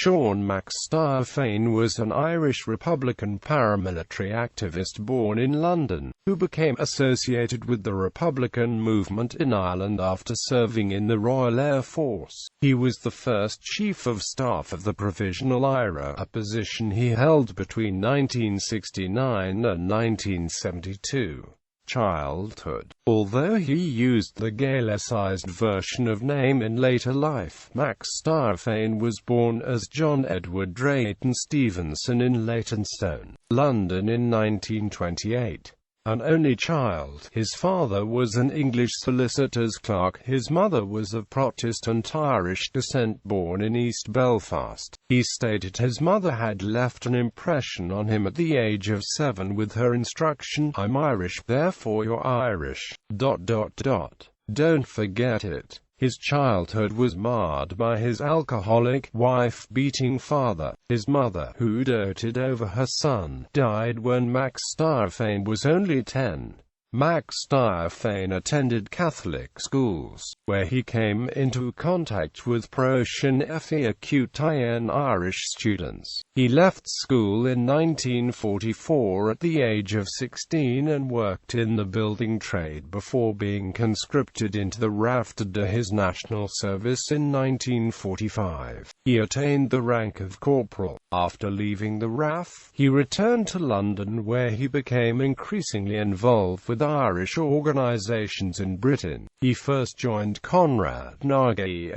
Seán Mac Stíofáin was an Irish Republican paramilitary activist born in London, who became associated with the Republican movement in Ireland after serving in the Royal Air Force. He was the first Chief of Staff of the Provisional IRA, a position he held between 1969 and 1972. Childhood. Although he used the Gaelicised version of name in later life, Mac Stíofáin was born as John Edward Drayton Stevenson in Leytonstone, London in 1928. An only child, his father was an English solicitor's clerk, his mother was of Protestant Irish descent born in East Belfast. He stated his mother had left an impression on him at the age of 7 with her instruction, "I'm Irish, therefore you're Irish. Don't forget it." His childhood was marred by his alcoholic, wife-beating father. His mother, who doted over her son, died when Mac Stíofáin was only 10. Mac Stíofáin attended Catholic schools, where he came into contact with Provisional IRA Irish students. He left school in 1944 at the age of 16 and worked in the building trade before being conscripted into the RAF to do his national service in 1945. He attained the rank of corporal. After leaving the RAF, he returned to London where he became increasingly involved with Irish organisations in Britain. He first joined Conrad Nagy,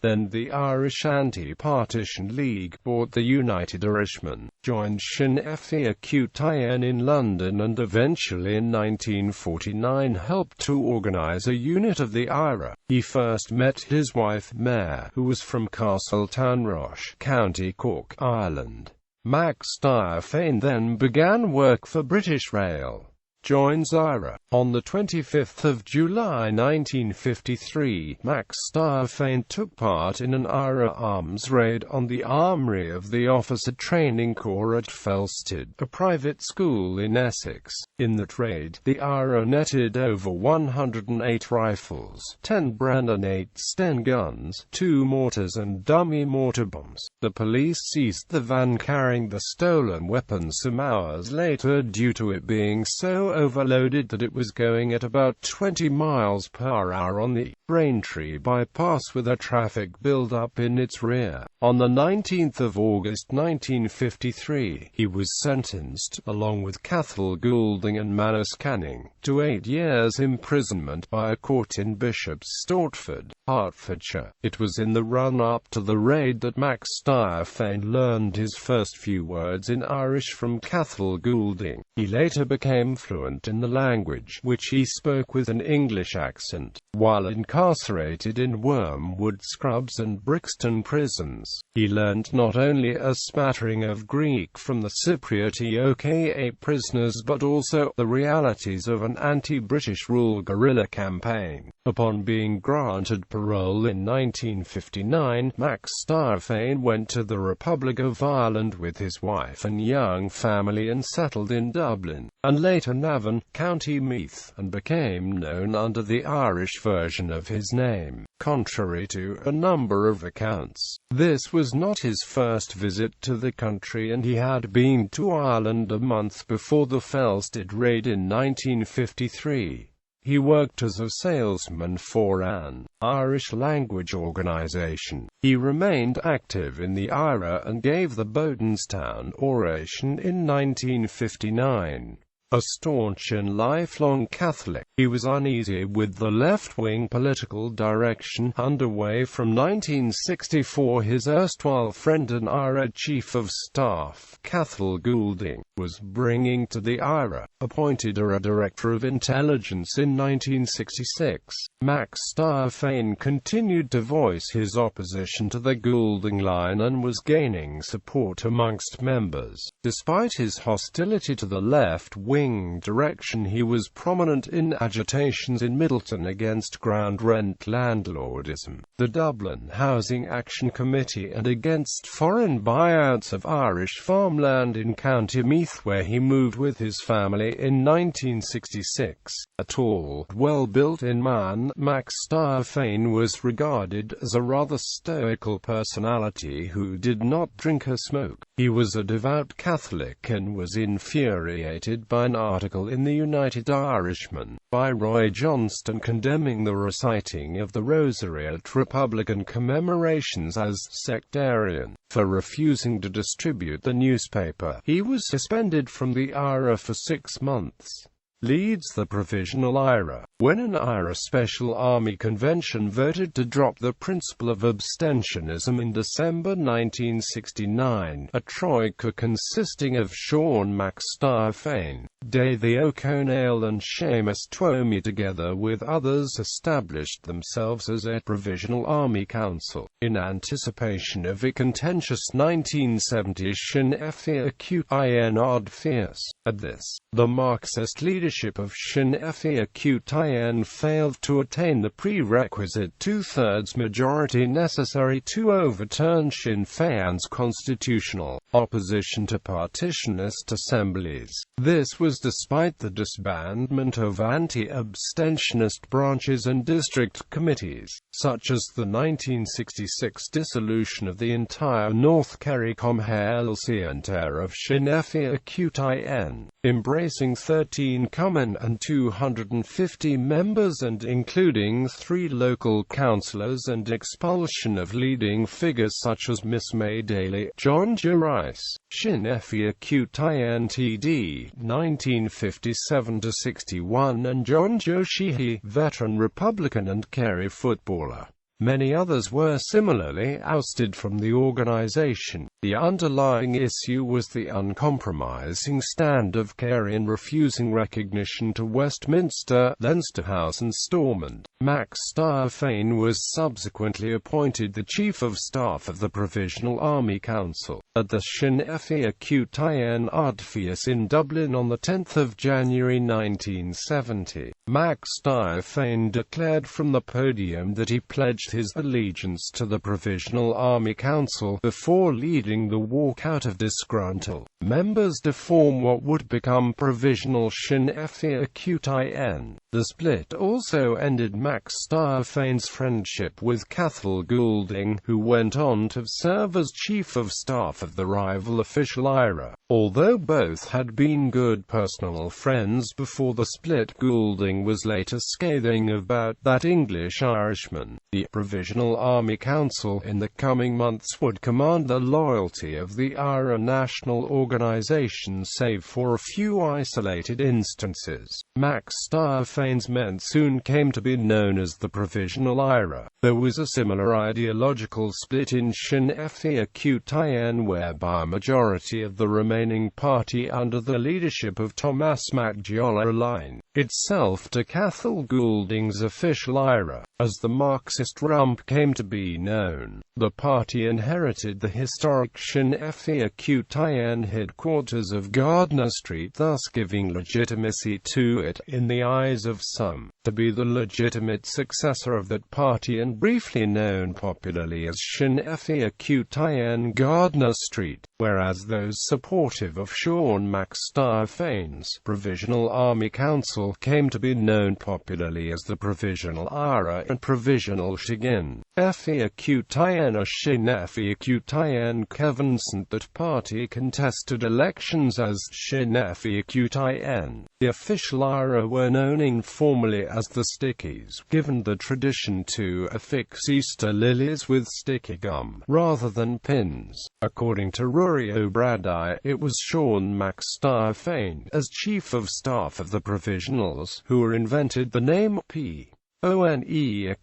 then the Irish Anti-Partition League, bought the United Irishmen, joined Sinn Féin in London and eventually in 1949 helped to organise a unit of the IRA. He first met his wife Mare, who was from Castletownross, County Cork, Ireland. Mac Stíofáin then began work for British Rail. Joins IRA. On the 25th of July 1953, Mac Stíofáin took part in an IRA arms raid on the armoury of the Officer Training Corps at Felsted, a private school in Essex. In that raid, the IRA netted over 108 rifles, 10 Brand and 8 Sten guns, 2 mortars and dummy mortar bombs. The police seized the van carrying the stolen weapons some hours later due to it being so overloaded that it was going at about 20 miles per hour on the Braintree bypass with a traffic build-up in its rear. On the 19th of August 1953, he was sentenced, along with Cathal Goulding and Manus Canning, to 8 years' imprisonment by a court in Bishop's Stortford, Hertfordshire. It was in the run-up to the raid that Mac Stíofáin learned his first few words in Irish from Cathal Goulding. He later became fluent in the language, which he spoke with an English accent. While incarcerated in Wormwood Scrubs and Brixton prisons, he learnt not only a smattering of Greek from the Cypriot aka prisoners but also the realities of an anti-British rule guerrilla campaign. Upon being granted parole in 1959, Mac Stíofáin went to the Republic of Ireland with his wife and young family and settled in Dublin, and later Navan, County Meath, and became known under the Irish version of his name. Contrary to a number of accounts, this was not his first visit to the country and he had been to Ireland a month before the Felsted raid in 1953. He worked as a salesman for an Irish language organisation. He remained active in the IRA and gave the Bodenstown oration in 1959. A staunch and lifelong Catholic, he was uneasy with the left-wing political direction underway from 1964. His erstwhile friend and IRA Chief of Staff, Cathal Goulding, was bringing to the IRA, appointed a Director of Intelligence in 1966. Mac Stíofáin continued to voice his opposition to the Goulding line and was gaining support amongst members. Despite his hostility to the left-wing direction, he was prominent in agitations in Middleton against ground rent landlordism, the Dublin Housing Action Committee and against foreign buyouts of Irish farmland in County Meath. Meath, where he moved with his family in 1966. A tall, well-built-in man, Mac Stíofáin was regarded as a rather stoical personality who did not drink or smoke. He was a devout Catholic and was infuriated by an article in the United Irishman by Roy Johnston condemning the reciting of the Rosary at Republican commemorations as sectarian. For refusing to distribute the newspaper, he was suspended from the IRA for 6 months. Leads the Provisional IRA. When an IRA Special Army Convention voted to drop the principle of abstentionism in December 1969, a troika consisting of Seán Mac Stíofáin, Davy O'Connell and Seamus Twomey together with others established themselves as a Provisional Army Council. In anticipation of a contentious 1970s Sinn Féin odd fierce. At this, the Marxist leadership of Sinn Féin failed to attain the prerequisite two-thirds majority necessary to overturn Sinn Féin's constitutional opposition to partitionist assemblies. This was despite the disbandment of anti-abstentionist branches and district committees, such as the 1966 dissolution of the entire North Kerry Comhail Centre of Sinn Féin, embracing 13 common and 250 members and including 3 local councillors, and expulsion of leading figures such as Miss May Daly, John Joe Rice, Sinn Féin TD 1957–61, and John Joe Sheehy, veteran Republican and Kerry footballer. Many others were similarly ousted from the organisation. The underlying issue was the uncompromising stand of Kerry in refusing recognition to Westminster, Leinster House and Stormont. Mac Stíofáin was subsequently appointed the Chief of Staff of the Provisional Army Council at the Sinn Féin Ardfias in Dublin on 10 January 1970. Mac Stíofáin declared from the podium that he pledged his allegiance to the Provisional Army Council before leading the walkout of disgruntled members to form what would become Provisional Sinn Féin. The split also ended Mac Stíofáin's friendship with Cathal Goulding, who went on to serve as Chief of Staff of the rival official IRA. Although both had been good personal friends before the split, Goulding was later scathing about that English-Irishman. The Provisional Army Council in the coming months would command the loyalty of the IRA national organisation, save for a few isolated instances. Mac Stíofáin's men soon came to be known as the Provisional IRA. There was a similar ideological split in Sinn Féin, whereby a majority of the remaining party under the leadership of Thomas MacGiolla aligned itself to Cathal Goulding's official IRA. As the Marxist rump came to be known, the party inherited the historic Sinn Féin headquarters of Gardner Street, thus giving legitimacy to it, in the eyes of some, to be the legitimate successor of that party, and briefly known popularly as Sinn Féin Gardner Street, whereas those supportive of Seán Mac Stíofáin's Provisional Army Council came to be known popularly as the Provisional IRA and Provisional Sinn Féin or Sinn Féin Kevinsant. That party contested elections as Sinn Féin. The official IRA were known informally as the Stickies, given the tradition to affix Easter lilies with sticky gum, rather than pins. According to Rory O'Brady, it was Seán Mac Stíofáin, as Chief of Staff of the Provisionals, who invented the name P.O.N.E.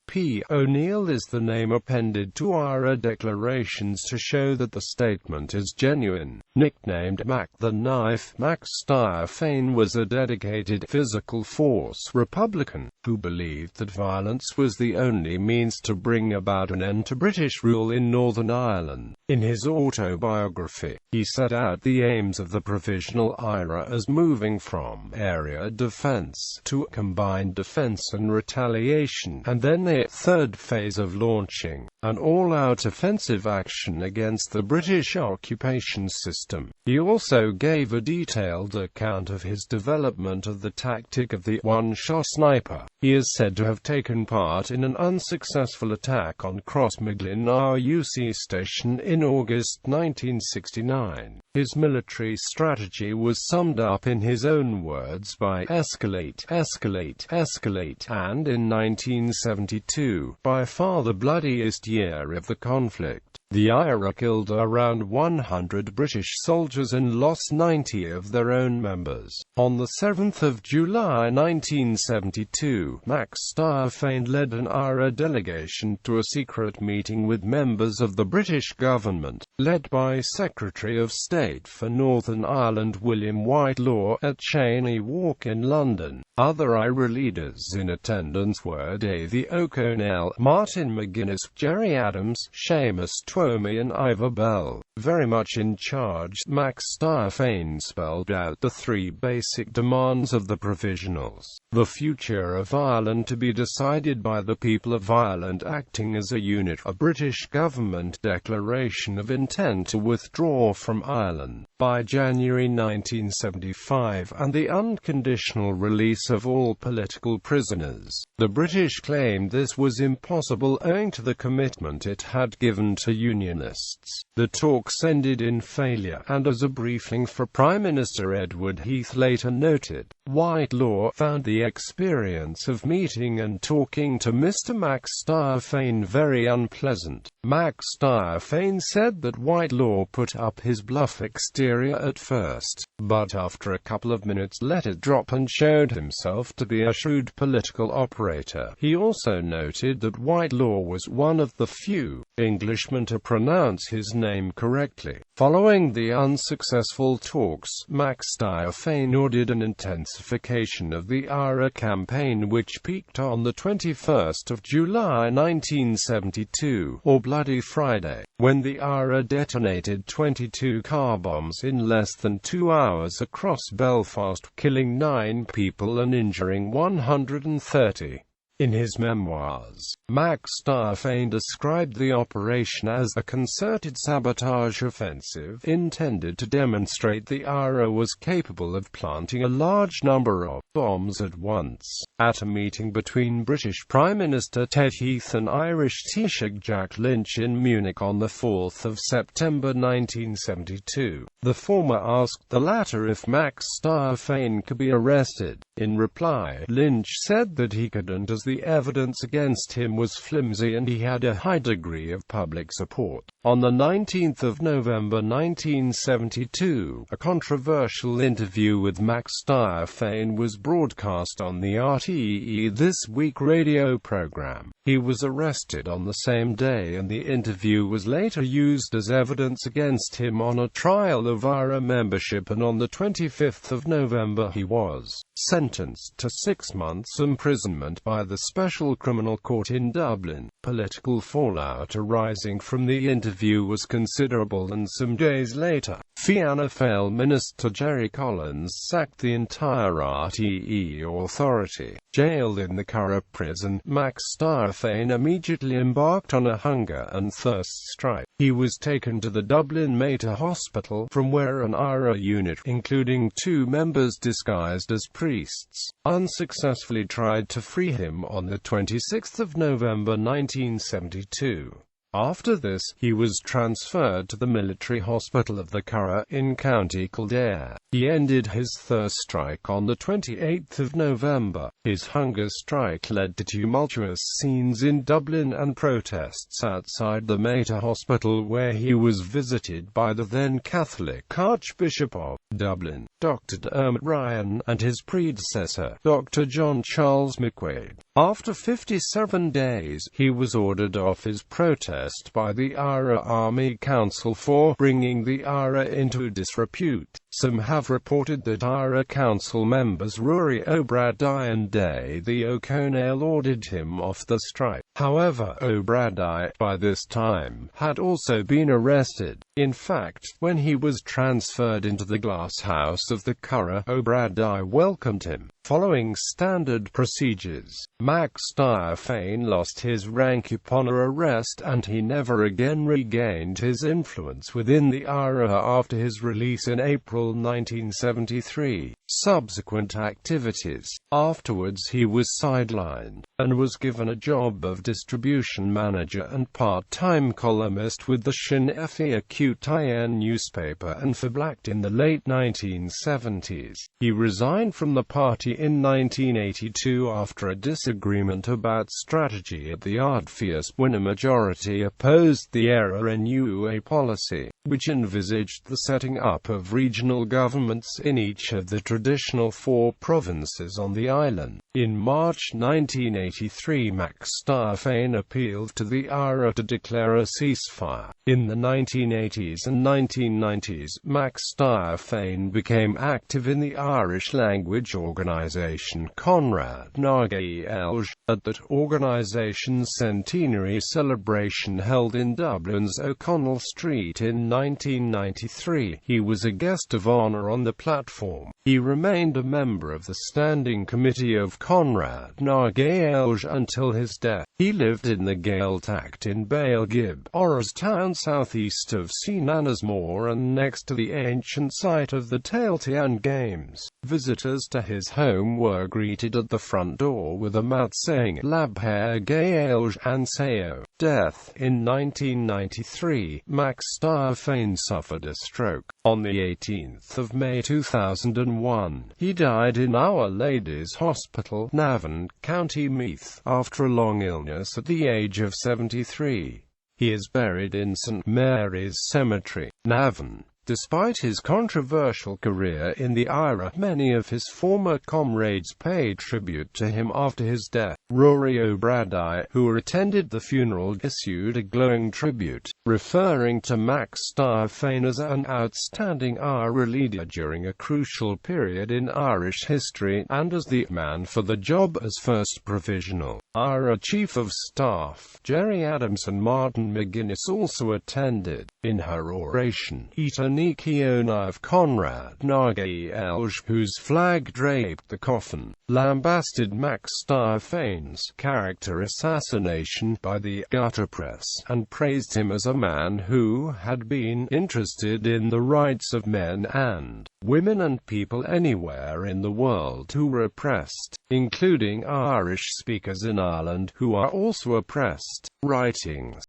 P. O'Neill is the name appended to IRA declarations to show that the statement is genuine. Nicknamed Mac the Knife, Mac Stíofáin was a dedicated physical force Republican, who believed that violence was the only means to bring about an end to British rule in Northern Ireland. In his autobiography, he set out the aims of the Provisional IRA as moving from area defence to combined defence and retaliation, and then a third phase of launching an all-out offensive action against the British occupation system. He also gave a detailed account of his development of the tactic of the one-shot sniper. He is said to have taken part in an unsuccessful attack on Crossmaglen RUC station in August 1969. His military strategy was summed up in his own words by escalate, escalate, escalate, and in 1972, by far the bloodiest year of the conflict, the IRA killed around 100 British soldiers and lost 90 of their own members. On the 7th of July 1972, Mac Stíofáin led an IRA delegation to a secret meeting with members of the British government, led by Secretary of State for Northern Ireland William Whitelaw, at Cheyne Walk in London. Other IRA leaders in attendance were Davy O'Connell, Martin McGuinness, Gerry Adams, Seamus Twomey and Ivor Bell. Very much in charge, Mac Stíofáin spelled out the three basic demands of the Provisionals: the future of Ireland to be decided by the people of Ireland acting as a unit, a British government declaration of intent to withdraw from Ireland by January 1975, and the unconditional release of all political prisoners. The British claimed this was impossible owing to the commitment it had given to Unionists. The talks ended in failure, and as a briefing for Prime Minister Edward Heath later noted, Whitelaw found the experience of meeting and talking to Mr. Mac Stíofáin very unpleasant. Mac Stíofáin said that Whitelaw put up his bluff exterior at first, but after a couple of minutes let it drop and showed himself to be a shrewd political operator. He also noted that Whitelaw was one of the few Englishmen to pronounce his name correctly. Following the unsuccessful talks, Mac Stíofáin ordered an intensification of the IRA campaign, which peaked on the 21st of July 1972, or Bloody Friday, when the IRA detonated 22 car bombs in less than 2 hours across Belfast, killing 9 people and injuring 130. In his memoirs, Mac Stíofáin described the operation as a concerted sabotage offensive intended to demonstrate the IRA was capable of planting a large number of bombs at once. At a meeting between British Prime Minister Ted Heath and Irish Taoiseach Jack Lynch in Munich on the 4th of September 1972, the former asked the latter if Mac Stíofáin could be arrested. In reply, Lynch said that he couldn't, as the evidence against him was flimsy and he had a high degree of public support. On the 19th of November 1972, a controversial interview with Mac Stíofáin was broadcast on the RTE This Week radio program. He was arrested on the same day, and the interview was later used as evidence against him on a trial of IRA membership, and on the 25th of November he was sentenced to 6 months imprisonment by the Special Criminal Court in Dublin. Political fallout arising from the interview was considerable, and some days later, Fianna Fáil Minister Jerry Collins sacked the entire RTE authority. Jailed in the Curragh prison, Mac Stíofáin immediately embarked on a hunger and thirst strike. He was taken to the Dublin Mater Hospital, from where an IRA unit, including 2 members disguised as priests, unsuccessfully tried to free him on the 26th of November 1972. After this, he was transferred to the military hospital of the Curragh in County Kildare. He ended his thirst strike on the 28th of November. His hunger strike led to tumultuous scenes in Dublin and protests outside the Mater Hospital, where he was visited by the then Catholic Archbishop of Dublin, Dr. Dermot Ryan, and his predecessor, Dr. John Charles McQuaid. After 57 days, he was ordered off his protest by the IRA Army Council for bringing the IRA into disrepute. Some have reported that IRA Council members Rory O'Brady and Davy O'Connell ordered him off the strike. However, O'Brady, by this time, had also been arrested. In fact, when he was transferred into the glass house of the Curragh, O'Brady welcomed him. Following standard procedures, Mac Stíofáin lost his rank upon arrest, and he never again regained his influence within the IRA after his release in April 1973. Subsequent activities. Afterwards he was sidelined, and was given a job of distribution manager and part-time columnist with the Sinn Féin newspaper and for Blacked in the late 1970s. He resigned from the party in 1982 after a disagreement about strategy at the Ardfheas when a majority opposed the ERA policy, which envisaged the setting up of regional governments in each of the traditional 4 provinces on the island. In March 1983, Mac Stíofáin appealed to the IRA to declare a ceasefire. In the 1980s and 1990s, Mac Stíofáin became active in the Irish-language organisation Conrad na Gaelge. At that organisation's centenary celebration held in Dublin's O'Connell Street in 1993, he was a guest of honour on the platform. He remained a member of the Standing Committee of Conrad na Gaelge until his death. He lived in the Gaeltacht in Bailgib, Orrstown, southeast of St Anasmore and next to the ancient site of the Tailteann Games. Visitors to his home were greeted at the front door with a mouth saying Labhair Gaelge and Sayo. Death. In 1993, Mac Stíofáin suffered a stroke. On the 18th of May 2001, he died in Our Lady's Hospital, Navan, County Meath, after a long illness at the age of 73. He is buried in St Mary's Cemetery, Navan. Despite his controversial career in the IRA, many of his former comrades paid tribute to him after his death. Rory O'Brady, who attended the funeral, issued a glowing tribute, referring to Mac Stíofáin as an outstanding IRA leader during a crucial period in Irish history, and as the man for the job as first Provisional IRA Chief of Staff. Gerry Adams and Martin McGuinness also attended. In her oration, Keona of Conrad na Gaelge, whose flag draped the coffin, lambasted Mac Stíofáin's character assassination by the gutter press, and praised him as a man who had been interested in the rights of men and women and people anywhere in the world who were oppressed, including Irish speakers in Ireland who are also oppressed. Writings.